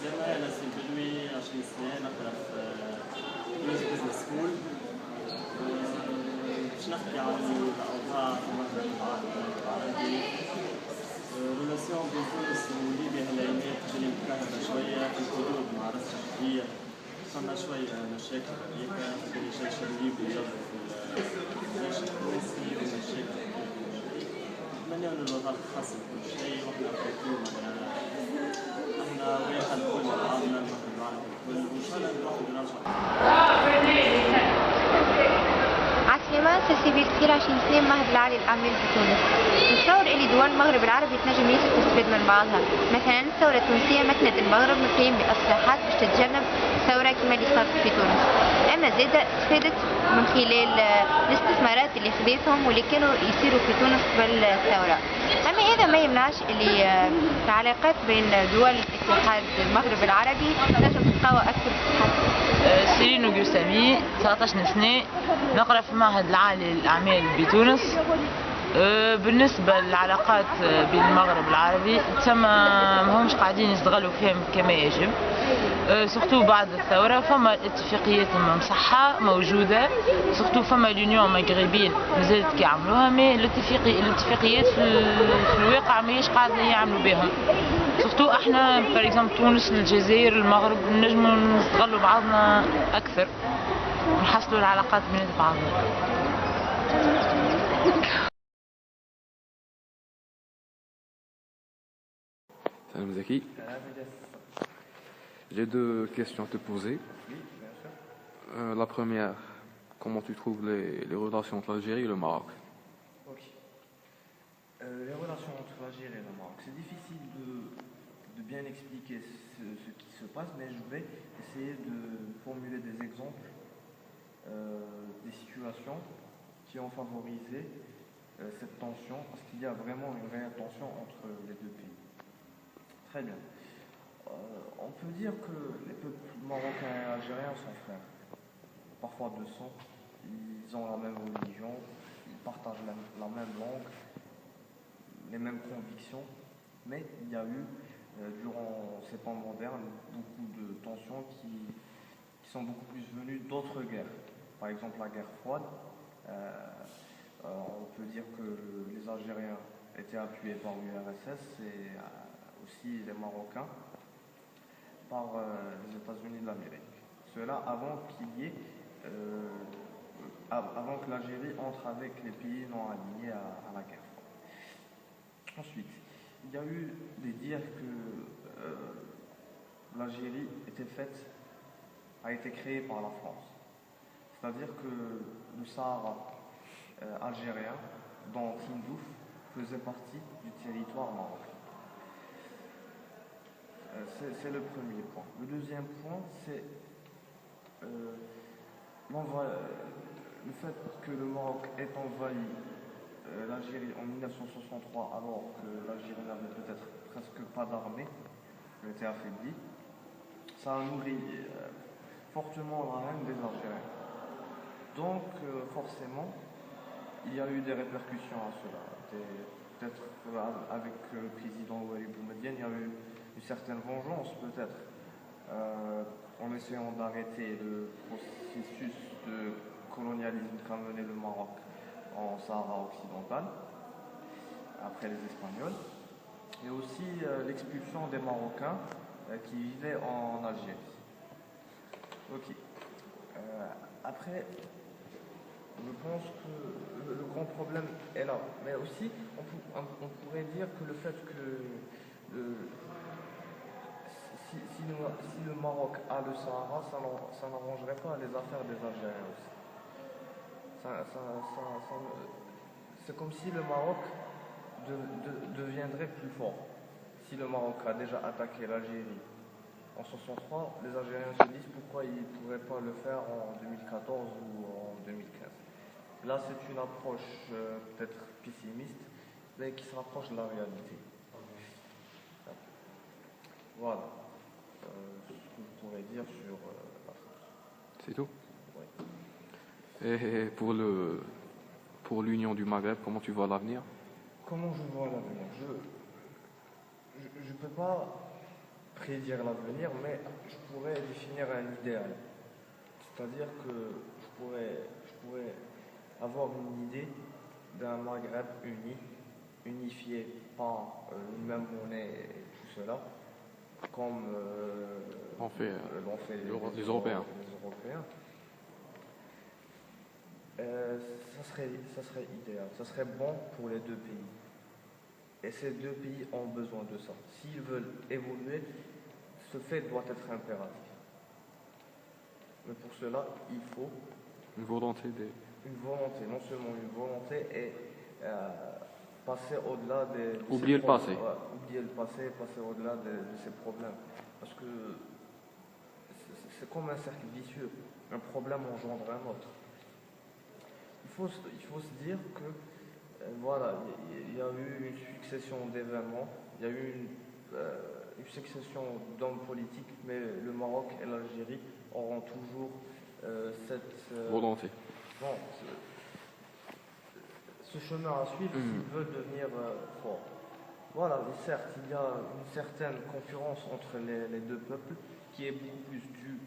أسامة، أنا سي بدوي 20 سنة نقرا في تونس بزنس سكول. باش نحكي عن الأوضاع في المغرب العربي. ريلاسيون بين تونس وليبيا هالأيامات تولي متكهربة شوية في الحدود مع راس الشعبية. فما شوية مشاكل هذيكا في الجيش الليبي يضرب في الجيش التونسي ومشاكل. نتمنى أن الوضع يتحسن كل شيء وإحنا رايحين احنا واحد كل بعضنا المغرب العربي الكل وإن شاء الله نروح ونرجع. عسلامة سلسبيل كتير 20 سنة مهد العالي الأعمال بتونس. نتصور إلي دول المغرب العربي تنجم ياسر تستفيد من بعضها. مثلا الثورة التونسية مكنت المغرب من القيام بإصلاحات باش تتجنب ثورة كما اللي صارت في تونس. أما زادة استفادت من خلال الاستثمارات اللي خذيتهم واللي كانوا يصيروا في تونس قبل الثورة. أما هذا ما يمنعش اللي العلاقات بين دول اتحاد المغرب العربي تنجم تتقوى أكثر وتتحسن. سيرين وقسامي 19 سنة نقرأ في معهد العالي للأعمال بتونس. بالنسبة للعلاقات بين المغرب العربي ما همش قاعدين يستغلوا فيهم كما يجب. سورتو بعد الثورة فما اتفاقيات مصحة موجودة، سورتو فما اليونيون مغربيين مازالت كيعملوها، مي الاتفاقيات في الواقع ماهيش قاعدين يعملوا بهم. سورتو احنا باريكزومبل تونس الجزائر المغرب نجموا نستغلوا بعضنا أكثر ونحسنوا العلاقات بين بعضنا. Salam Zaki. J'ai deux questions à te poser. Oui, bien sûr. La première, comment tu trouves les relations entre l'Algérie et le Maroc? Ok. Les relations entre l'Algérie et le Maroc, c'est difficile de bien expliquer ce qui se passe, mais je vais essayer de formuler des exemples, des situations qui ont favorisé cette tension, parce qu'il y a vraiment une réelle tension entre les deux pays. Très bien. On peut dire que les peuples marocains et algériens sont frères, parfois de sang, ils ont la même religion, ils partagent la même langue, les mêmes convictions, mais il y a eu, durant ces temps modernes, beaucoup de tensions qui sont beaucoup plus venues d'autres guerres. Par exemple, la guerre froide, on peut dire que les Algériens étaient appuyés par l'URSS et aussi les Marocains par les États-Unis de l'Amérique. Cela avant avant que l'Algérie entre avec les pays non alignés à la guerre. Ensuite, il y a eu des dires que l'Algérie a été créée par la France. C'est-à-dire que le Sahara algérien, dont Tindouf, faisait partie du territoire marocain. C'est le premier point. Le deuxième point, c'est le fait que le Maroc ait envahi l'Algérie en 1963, alors que l'Algérie n'avait peut-être presque pas d'armée, elle était affaiblie. Ça a nourri fortement la haine des Algériens. Donc, forcément, il y a eu des répercussions à cela. Peut-être avec le président Ouali Boumedienne, il y a eu une certaine vengeance, peut-être, en essayant d'arrêter le processus de colonialisme qu'a mené le Maroc en Sahara occidental, après les Espagnols, et aussi l'expulsion des Marocains qui vivaient en Algérie. Ok. Après, je pense que le grand problème est là. Mais aussi, on pourrait dire que le fait que si le Maroc a le Sahara, ça n'arrangerait pas les affaires des Algériens aussi. C'est comme si le Maroc deviendrait plus fort. Si le Maroc a déjà attaqué l'Algérie en 1963, les Algériens se disent pourquoi ils ne pourraient pas le faire en 2014 ou en 2015. Là, c'est une approche peut-être pessimiste, mais qui se rapproche de la réalité. Voilà ce que je pourrais dire sur la France. C'est tout? Oui. Et pour l'Union du Maghreb, comment tu vois l'avenir? Comment je vois l'avenir? Je peux pas prédire l'avenir, mais je pourrais définir un idéal. C'est-à-dire que je pourrais avoir une idée d'un Maghreb uni, unifié par une même monnaie et tout cela, comme On fait, l'ont fait les Européens. Ça serait idéal, ça serait bon pour les deux pays. Et ces deux pays ont besoin de ça. S'ils veulent évoluer, ce fait doit être impératif. Mais pour cela, il faut une volonté une volonté, non seulement une volonté, et passer au-delà de oublier le passé. Oublier le passé, passer au-delà de ces problèmes. Parce que c'est comme un cercle vicieux. Un problème engendre un autre. Il faut se dire que voilà, il y a eu une succession d'événements, il y a eu une succession d'hommes politiques, mais le Maroc et l'Algérie auront toujours cette volonté. Bon, ce chemin à suivre s'il veut devenir fort. Voilà, mais certes, il y a une certaine concurrence entre les deux peuples qui est beaucoup plus due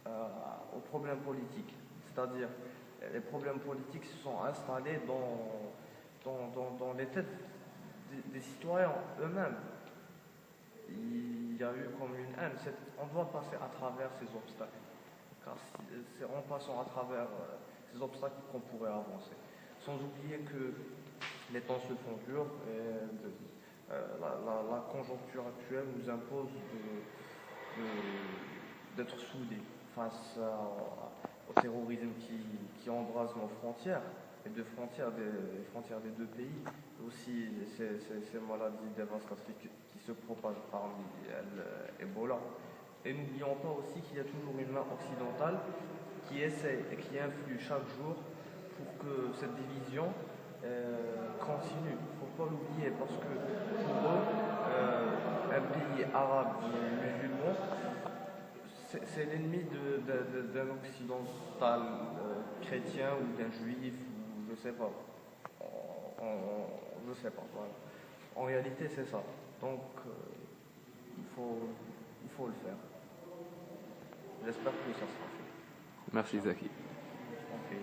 aux problèmes politiques. C'est-à-dire, les problèmes politiques se sont installés dans les têtes des citoyens eux-mêmes. Il y a eu comme une haine. On doit passer à travers ces obstacles. Car c'est en passant à travers ces obstacles qu'on pourrait avancer. Sans oublier que les temps se font durs et la conjoncture actuelle nous impose d'être soudés face au terrorisme qui embrase nos frontières et des frontières des deux pays. Aussi ces maladies dévastatrices qui se propagent parmi Ebola. Et n'oublions pas aussi qu'il y a toujours une main occidentale qui essaie et qui influe chaque jour pour que cette division continue. Il ne faut pas l'oublier parce que pour eux, un pays arabe musulman, c'est l'ennemi d'un occidental chrétien ou d'un juif, ou je ne sais pas. Je ne sais pas. Voilà. En réalité, c'est ça. Donc, il faut le faire. J'espère que ça sera fait. Merci Zaki. Ok.